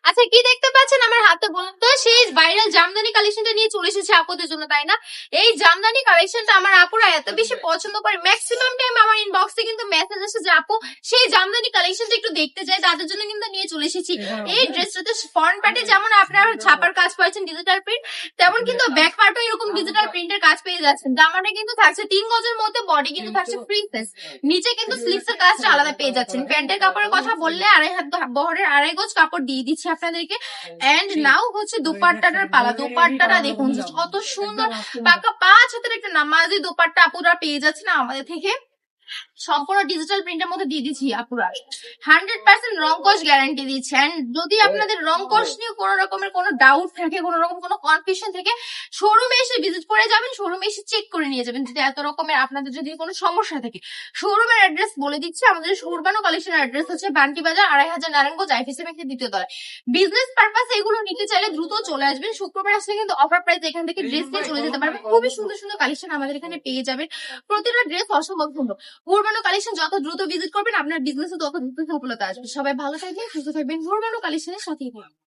আচ্ছা, কি দেখতে পাচ্ছেন আমার হাতে বলুন তো? সেই ভাইরাল জামদানি কালেকশনটা নিয়ে চলে এসেছে আপুদের জন্য, তাই না? এই জামদানি কালেকশনটা আমার আপুরা এত বেশি পছন্দ করে, ম্যাক্সিমাম টাইম আমার ইনবক্সে কিন্তু মেসেজ আসে যে আপু সেই জামদানি কালেকশনটা একটু দেখতে চাই, তাদের জন্য কিন্তু নিয়ে চলে এসেছি। এই ড্রেসটাতে ফ্রন্ট পার্টে যেমন আপনার ছাপার কাজ পাচ্ছেন ডিজিটাল প্রিন্ট, তেমন কিন্তু ব্যাক পার্টও এরকম ডিজিটাল প্রিন্টের কাজ পেয়ে যাচ্ছেন। জামাটা কিন্তু থাকছে 3 গজের মধ্যে, বডি কিন্তু থাকছে ফ্রি সাইজ, নিচে কিন্তু স্লিভস এর কাজটা আলাদা পেয়ে যাচ্ছেন। প্যান্টের কাপড়ের কথা বললে 2.5 হাত বহরের 2.5 গজ কাপড় দিয়ে দিচ্ছি আপনাদেরকে। এন্ড নাও হচ্ছে দোপাট্টাটার পালা। দোপাট্টাটা দেখুন কত সুন্দর, পাকা 5 হাতের একটা নামাজি দোপাট্টা আপুরা পেয়ে যাচ্ছে না আমাদের থেকে। সম্পূর্ণ ডিজিটাল প্রিন্টের মধ্যে দিয়ে দিচ্ছি আপুরা, 100% রং কস গ্যারান্টি দিচ্ছে। এন্ড যদি আপনাদের রং কস নিয়ে কোনো রকমের কোনো ডাউট থাকে, কোনো রকম কোনো কনফিউশন থেকে, শোরুমে এসে ভিজিট করে যাবেন, শোরুমে এসে চেক করে নিয়ে যাবেন। যদি এত রকমের আপনাদের যদি কোনো সমস্যা থাকে, শোরুমের অ্যাড্রেস বলে দিচ্ছি। আমাদের সুরবানো কালেকশনের অ্যাড্রেস হচ্ছে বান্টি বাজার 2.5 নারায়ণগঞ্জ আইফিসি ব্যাংকের 2য় তলায়। বিজনেস পারপাস এগুলো নিতে চাইলে দ্রুত চলে আসবেন। শুক্রবার আসলে কিন্তু অফার প্রাইস এখান থেকে ড্রেস নিয়ে চলে যেতে পারবেন। খুবই সুন্দর সুন্দর কালেকশন আমাদের এখানে পেয়ে যাবেন, প্রতিটা ড্রেস অসম্ভব সুন্দর। ঘুরবানো কালেকশন যত দ্রুত ভিজিট করবেন আপনার বিজনেসে তত দ্রুত সফলতা আসবে। সবাই ভালো থাকবেন, সুস্থ থাকবেন, ঘুরবানো কালেকশনের সাথেই থাকবেন।